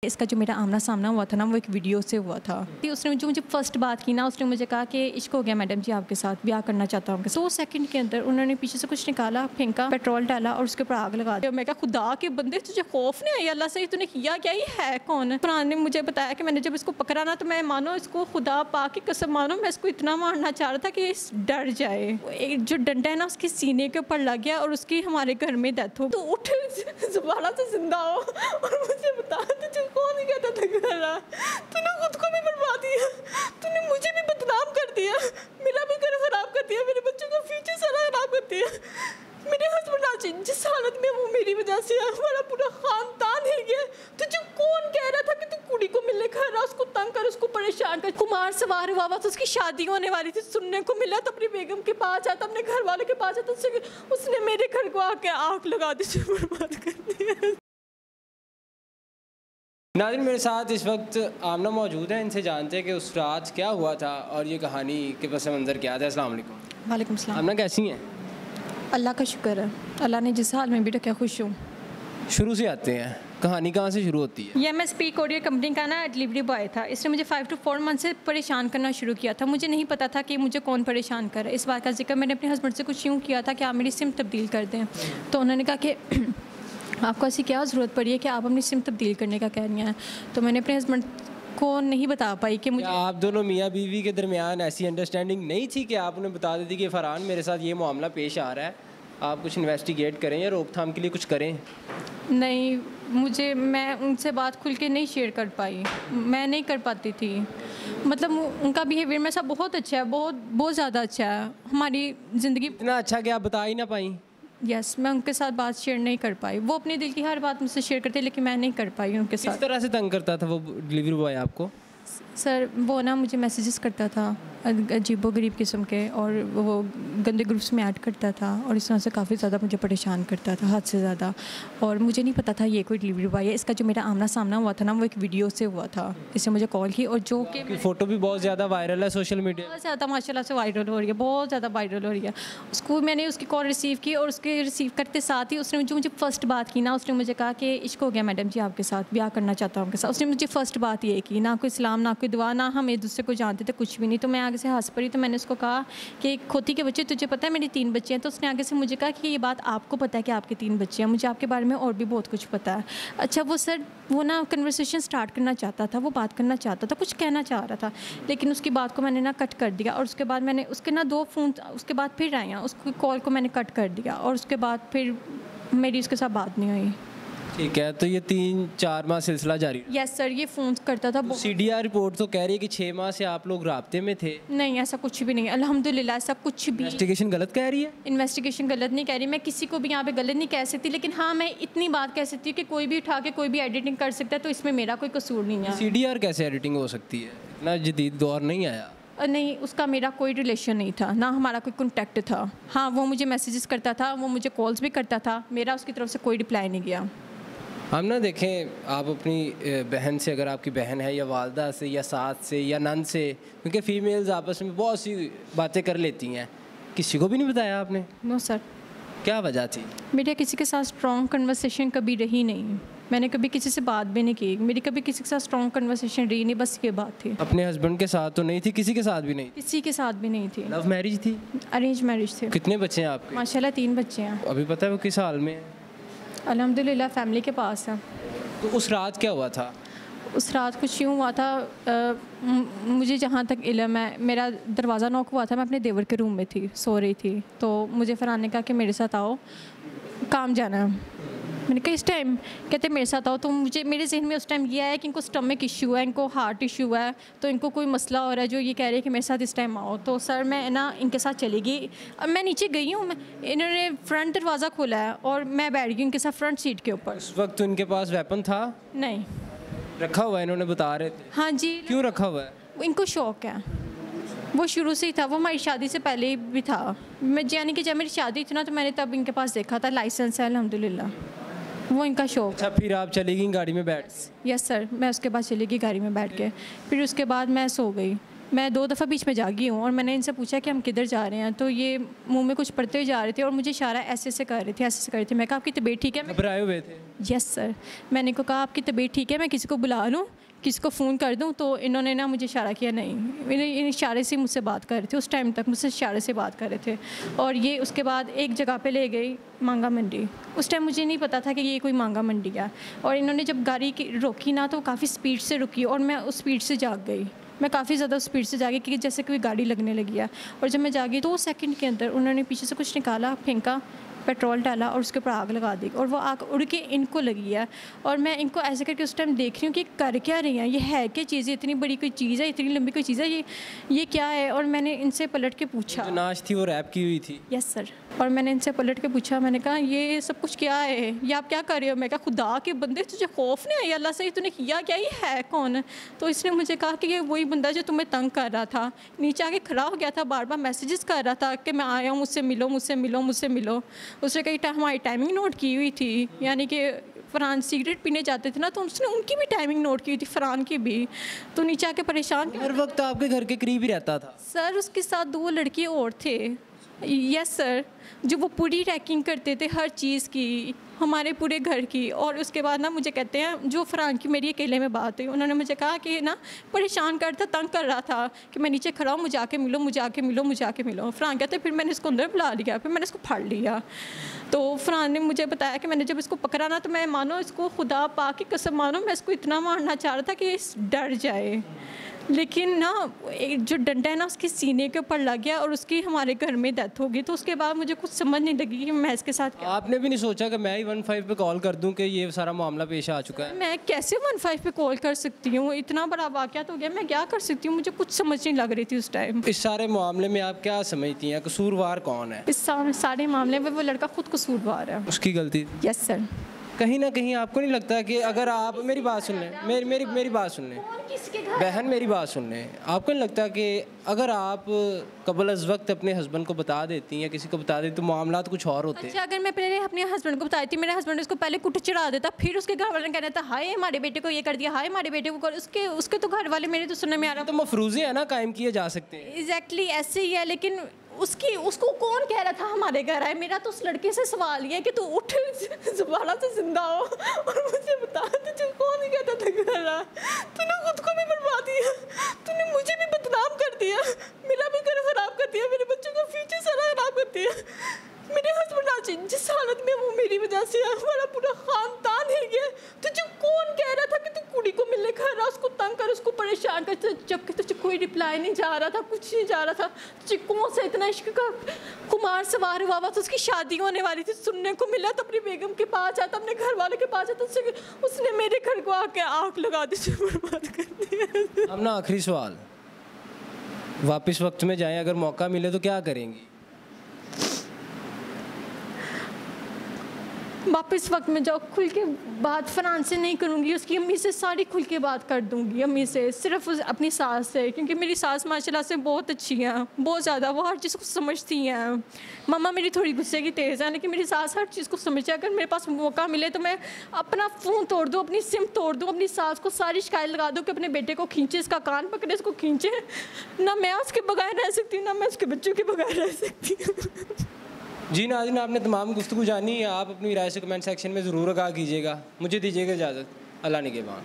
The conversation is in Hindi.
इसका जो मेरा आमना सामना हुआ था ना, वो एक वीडियो से हुआ था। उसने जो मुझे फर्स्ट बात की ना, उसने मुझे कहा कि इश्क हो गया मैडम जी आपके साथ, ब्याह करना चाहता हूँ। 2 सेकंड के अंदर उन्होंने पीछे से कुछ निकाला, फेंका, पेट्रोल डाला और उसके ऊपर आग लगा दी। मैं कहा खुदा के बंदे, तुझे खौफ नहीं आई अल्लाह से? तूने किया क्या? ये है कौन? कुरान ने मुझे बताया कि मैंने जब इसको पकड़ा ना, तो मैं मानो इसको खुदा पाक की कसम मानो, मैं इसको इतना मारना चाह रहा था कि डर जाए। एक जो डंडा है ना, उसके सीने के ऊपर लग गया और उसकी हमारे घर में डेथ हो। तो उठ दोबारा से जिंदा हो और मुझे बता, तुझे कौन कहता था तूने खुद को भी बर्बाद किया, तूने मुझे भी बदनाम कर दिया, मेरा भी घर खराब कर दिया, मेरे बच्चों का फ्यूचर सारा खराब कर दिया। मेरे हस्बैंड आज जिस हालत में वो मेरी वजह से है, हमारा पूरा खानदान हिल गया। तुझे कौन कह रहा था कि तू कुड़ी को मिलने खा रहा, उसको तंग कर, उसको परेशान कर। कुमार सवार हुआ तो उसकी शादी होने वाली थी, सुनने को मिला तो अपनी बेगम के पास जाता, अपने घर वाले के पास जाता, उसने मेरे घर को आके आग लगा दी, बर्बाद कर दिया। नाज़रीन, मेरे साथ इस वक्त आमना मौजूद है, इनसे जानते हैं कि उस रात क्या हुआ था और ये कहानी के पस मंज़र क्या था। अस्सलाम वालेकुम। वालेकुम सलाम। आमना कैसी हैं? अल्लाह का शुक्र है, अल्लाह ने जिस हाल में भी रखा, खुश हूँ। शुरू से आते हैं, कहानी कहाँ से शुरू होती है? ये MSP कोरियर कंपनी का ना डिलीवरी बॉय था। इसने मुझे 5 to 4 मंथ से परेशान करना शुरू किया था। मुझे नहीं पता था कि मुझे कौन परेशान करे। इस बात का जिक्र मैंने अपने हस्बैंड से कुछ यूँ किया था कि आप मेरी सिम तब्दील कर दें, तो उन्होंने कहा कि आपको ऐसी क्या ज़रूरत पड़ी है कि आप अपनी सिम तब्दील करने का कह रही हैं। तो मैंने अपने हस्बैंड को नहीं बता पाई कि मुझे, आप दोनों मियाँ बीवी के दरमियान ऐसी अंडरस्टैंडिंग नहीं थी कि आप उन्हें बता देती कि फ़रहान मेरे साथ ये मामला पेश आ रहा है, आप कुछ इन्वेस्टिगेट करें या रोकथाम के लिए कुछ करें? नहीं, मैं उनसे बात खुल के नहीं शेयर कर पाई, मैं नहीं कर पाती थी। मतलब उनका बिहेवियर मेरे साथ बहुत अच्छा है, बहुत ज़्यादा अच्छा है। हमारी ज़िंदगी इतना अच्छा कि आप बता ही ना पाई? यस, मैं उनके साथ बात शेयर नहीं कर पाई। वो अपने दिल की हर बात मुझसे शेयर करते, लेकिन मैं नहीं कर पाई उनके साथ। किस तरह से तंग करता था वो डिलीवरी बॉय आपको? सर, वो ना मुझे मैसेजेस करता था अजीबो गरीब किस्म के, और वो गंदे ग्रुप्स में ऐड करता था, और इस तरह से काफ़ी ज़्यादा मुझे परेशान करता था, हद से ज़्यादा। और मुझे नहीं पता था ये कोई डिलीवरी बॉय है। इसका जो मेरा आमना सामना हुआ था ना, वो एक वीडियो से हुआ था। इसने मुझे कॉल की, और जो कि फ़ोटो भी बहुत ज़्यादा वायरल है सोशल मीडिया, बहुत ज़्यादा माशाल्लाह से वायरल हो रही है, बहुत ज़्यादा वायरल हो रही है। उसको मैंने उसकी कॉल रिसीव की, और उसके रिसीव करते साथ ही उसने जो मुझे फ़र्स्ट बात की ना, उसने मुझे कहा कि इश्क हो गया मैडम जी आपके साथ, ब्याह करना चाहता हूँ आपके साथ। उसने मुझे फ़र्स्ट बात ये की, ना कोई सलाम, ना कोई दुआ, ना हम एक दूसरे को जानते थे, कुछ भी नहीं। तो मैं आगे से हंस पड़ी। तो मैंने उसको कहा कि खोती के बच्चे, तुझे पता है मेरी 3 बच्चे हैं? तो उसने आगे से मुझे कहा कि ये बात आपको पता है कि आपके 3 बच्चे हैं, मुझे आपके बारे में और भी बहुत कुछ पता है। अच्छा, वो सर वो ना कन्वर्सेशन स्टार्ट करना चाहता था, वो बात करना चाहता था, कुछ कहना चाह रहा था, लेकिन उसकी बात को मैंने ना कट कर दिया। और उसके बाद मैंने उसके ना 2 फ़ोन उसके बाद फिर आए हैं, उसकी कॉल को मैंने कट कर दिया, और उसके बाद फिर मेरी उसके साथ बात नहीं हुई। ठीक है, तो ये 3-4 माह सिलसिला जारी? यस सर, ये फ़ोन करता था। CDR रिपोर्ट तो कह रही है कि 6 माह से आप लोग राब्ते में थे। नहीं, ऐसा कुछ भी नहीं, अल्हम्दुलिल्लाह, ऐसा कुछ भी। इन्वेस्टिगेशन गलत कह रही है? इन्वेस्टिगेशन गलत नहीं कह रही, मैं किसी को भी यहाँ पे गलत नहीं कह सकती, लेकिन हाँ मैं इतनी बात कह सकती हूँ कि कोई भी उठा के कोई भी एडिटिंग कर सकता है, तो इसमें मेरा कोई कसूर नहीं है। CDR कैसे एडिटिंग हो सकती है? इतना जदीद दौर नहीं आया। नहीं, उसका मेरा कोई रिलेशन नहीं था, ना हमारा कोई कॉन्टैक्ट था। हाँ, वो मुझे मैसेजेस करता था, वो मुझे कॉल्स भी करता था, मेरा उसकी तरफ से कोई रिप्लाई नहीं गया। हम ना देखें, आप अपनी बहन से, अगर आपकी बहन है, या वालदा से, या सास से, या नंद से, क्योंकि फ़ीमेल्स आपस में बहुत सी बातें कर लेती हैं, किसी को भी नहीं बताया आपने? No sir. क्या वजह थी? मेरे किसी के साथ स्ट्रॉन्ग कन्वर्सेशन कभी रही नहीं, मैंने कभी किसी से बात भी नहीं की, मेरी कभी किसी के साथ स्ट्रॉन्ग कन्वर्सेशन रही नहीं, बस ये बात थी। अपने हस्बैंड के साथ तो नहीं थी? किसी के साथ भी नहीं? किसी के साथ भी नहीं थी। लव मैरिज थी? अरेंज मैरिज थी। कितने बच्चे हैं आपके? माशाल्लाह 3 बच्चे हैं। अभी पता है वो किस हाल में है? अल्हम्दुलिल्लाह फैमिली के पास है। तो उस रात क्या हुआ था? उस रात कुछ यूँ हुआ था, मुझे जहाँ तक इल्म है, मेरा दरवाज़ा नॉक हुआ था, मैं अपने देवर के रूम में थी, सो रही थी, तो मुझे फरहान ने कहा कि मेरे साथ आओ, काम जाना है। मैंने कहा इस टाइम? कहते मेरे साथ आओ। तो मेरे जहन में उस टाइम ये आया कि इनको स्टमक इशू है, इनको हार्ट इशू है, तो इनको कोई मसला हो रहा है, जो ये कह रहे हैं कि मेरे साथ इस टाइम आओ। तो सर मैं ना इनके साथ चली गई। अब मैं नीचे गई हूँ, इन्होंने फ्रंट दरवाज़ा खोला है और मैं बैठ गई इनके साथ फ्रंट सीट के ऊपर। उस वक्त इनके पास वेपन था? नहीं। रखा हुआ है, इन्होंने बता रहे थे? हाँ जी। क्यों रखा हुआ है? इनको शौक है, वो शुरू से ही था, वो हमारी शादी से पहले भी था। मैं यानी कि जब मेरी शादी थी ना, तो मैंने तब इनके पास देखा था, लाइसेंस है अल्हम्दुलिल्लाह, वो इनका शौक। अच्छा, फिर आप चली गई गाड़ी में बैठ? यस सर, मैं उसके बाद चली गई गाड़ी में बैठ के, फिर उसके बाद मैं सो गई। मैं 2 दफ़ा बीच में जागी हूँ और मैंने इनसे पूछा कि हम किधर जा रहे हैं, तो ये मुंह में कुछ पढ़ते हुए जा रहे थे और मुझे इशारा ऐसे से कर रहे थे, ऐसे से कर रहे थे। मैं कहा आपकी तबीयत ठीक है? घबराए हुए थे? Yes sir. मैंने को कहा आपकी तबीयत ठीक है, मैं किसी को बुला लूँ, किसी को फ़ोन कर दूँ? तो इन्होंने ना मुझे इशारा किया, नहीं। इन इशारे से मुझसे बात कर रहे थे, उस टाइम तक मुझसे इशारे से बात कर रहे थे। और ये उसके बाद एक जगह पे ले गई, मांगा मंडी। उस टाइम मुझे नहीं पता था कि ये कोई मांगा मंडी है। और इन्होंने जब गाड़ी रोकी ना, तो काफ़ी स्पीड से रुकी और मैं उस स्पीड से जाग गई। मैं काफ़ी ज़्यादा स्पीड से जागी कि जैसे कोई गाड़ी लगने लगी है। और जब मैं जागी 2 सेकंड के अंदर उन्होंने पीछे से कुछ निकाला, फेंका, पेट्रोल डाला और उसके ऊपर आग लगा दी। और वो आग उड़ के इनको लगी है। और मैं इनको ऐसे करके उस टाइम देख रही हूँ कि कर क्या रही हैं, ये है क्या चीज़ है, इतनी बड़ी कोई चीज़ है, इतनी लंबी कोई चीज़ है, ये क्या है? और मैंने इनसे पलट के पूछा, जो नाश थी वो रैप की हुई थी? Yes sir. और मैंने इनसे पलट के पूछा, मैंने कहा ये सब कुछ क्या है, ये आप क्या कर रहे हो? मैं कहा खुदा के बंदे, तुझे खौफ नहीं आया अल्लाह से? तूने किया क्या, ये है कौन? तो इसने मुझे कहा कि ये वही बंदा जो तुम्हें तंग कर रहा था, नीचे आके खड़ा हो गया था, बार बार मैसेजेस कर रहा था कि मैं आया हूँ, मुझसे मिलो, मुझसे मिलो, मुझसे मिलो। उसने कई हमारी टाइमिंग नोट की हुई थी, यानी कि फ़रहान सिगरेट पीने जाते थे ना, तो उसने उनकी भी टाइमिंग नोट की हुई थी, फ़रहान की भी। तो नीचे आके परेशान, हर वक्त आपके घर के करीब ही रहता था? सर उसके साथ 2 लड़के और थे, यस सर, जो वो पूरी ट्रैकिंग करते थे हर चीज़ की, हमारे पूरे घर की। और उसके बाद ना मुझे कहते हैं, जो फ़रहान की मेरी अकेले में बात हुई, उन्होंने मुझे कहा कि ना परेशान करता, तंग कर रहा था कि मैं नीचे खड़ा हूँ, मुझे आके मिलो, मुझे आके मिलो, मुझे आके मिलो। फ़रहान कहते फिर मैंने इसको अंदर बुला लिया, फिर मैंने इसको फाड़ लिया। तो फ़रहान ने मुझे बताया कि मैंने जब इसको पकड़ा ना, तो मैं मानो इसको खुदा पाक की कसम मानो, मैं इसको इतना मारना चाह रहा था कि इस डर जाए, लेकिन ना एक जो डंडा है ना उसके सीने के ऊपर लग गया और उसकी हमारे घर में डेथ हो गई। तो उसके बाद मुझे कुछ समझ नहीं लगी कि मैं इसके साथ क्या। आपने भी नहीं सोचा कि मैं ही 15 पे कॉल कर दूं कि ये सारा मामला पेश आ चुका है? मैं कैसे 15 पे कॉल कर सकती हूँ? इतना बड़ा वाक़यात हो गया, मैं क्या कर सकती हूँ? मुझे कुछ समझ नहीं लग रही थी उस टाइम। इस सारे मामले में आप क्या समझती हैं, कसूरवार कौन है? इस सारे मामले में वो लड़का खुद कसूरवार है। उसकी गलती? Yes sir. कहीं ना कहीं आपको नहीं लगता कि अगर आप मेरी बात सुन लें, मेरी बात सुन लें बहन, मेरी बात सुन लें, आपको नहीं लगता कि अगर आप कबल अज़ वक्त अपने हस्बैंड को बता देती या किसी को बता देती तो मामला तो कुछ और होते? अच्छा, अगर मैं पहले अपने हस्बैंड को बताती थी, मेरे हस्बैंड उसको पहले कुट चढ़ा देता, फिर उसके घर वाले ने कहना था हाय हमारे बेटे को ये कर दिया, हाय हमारे बेटे को कर, उसके तो घर वाले मेरे तो सुनने में आ रहा तो मफरूज़े है ना, कायम किए जा सकते हैं। एग्जैक्टली ऐसे ही है, लेकिन उसको कौन कह रहा था हमारे घर आए? मेरा तो उस लड़के से सवाल ये है कि तू उठ दोबारा से जिंदा हो और मुझे बता, तुझे कौन ही कहता था घर आ? तूने खुद को भी बर्बाद दिया, तूने मुझे भी बदनाम कर दिया, मेरा भी घर खराब कर दिया, मेरे बच्चों का फ्यूचर सारा खराब कर दिया। मेरे हस्बैंड आज जिस हालत में वो मेरी वजह से है, हमारा पूरा खानदान हिल गया। तुझे कौन कह रहा था कि तू कुड़ी को मिलने घर आ, उसको तंग कर, उसको परेशान कर, जबकि तुझे कोई रिप्लाई नहीं जा रहा था, कुछ नहीं जा रहा था। तुझे कौन सा इतना इश्क का कुमार सवार हुआ था? उसकी शादी होने वाली थी, सुनने को मिला तो अपनी बेगम के पास जाता, अपने घर वाले के पास जाता, उसने मेरे घर को आके आग लगा दी, बर्बाद कर दिया। अब ना आखिरी सवाल, वापस वक्त में जाएं, अगर मौका मिले तो क्या करेंगी? वापस वक्त में जाओ, खुल के बात फ़रहान से नहीं करूँगी, उसकी अम्मी से सारी खुल के बात कर दूँगी, अम्मी से, सिर्फ अपनी सास से, क्योंकि मेरी सास माशाल्लाह से बहुत अच्छी हैं, बहुत ज़्यादा, वो हर चीज़ को समझती हैं। मम्मा मेरी थोड़ी गुस्से की तेज़ है, लेकिन मेरी सास हर चीज़ को समझती है। अगर मेरे पास मौका मिले तो मैं अपना फ़ोन तोड़ दूँ, अपनी सिम तोड़ दूँ, अपनी सास को सारी शिकायत लगा दूँ कि अपने बेटे को खींचे, इसका कान पकड़े, इसको खींचे। ना मैं उसके बगैर रह सकती हूँ, ना मैं उसके बच्चों के बगैर रह सकती हूँ। जी नाज़रीन, आपने तमाम गुफ्तगू जानी है। आप अपनी राय से कमेंट सेक्शन में ज़रूर आगाह कीजिएगा। मुझे दीजिएगा इजाज़त। अल्लाह निगहबान।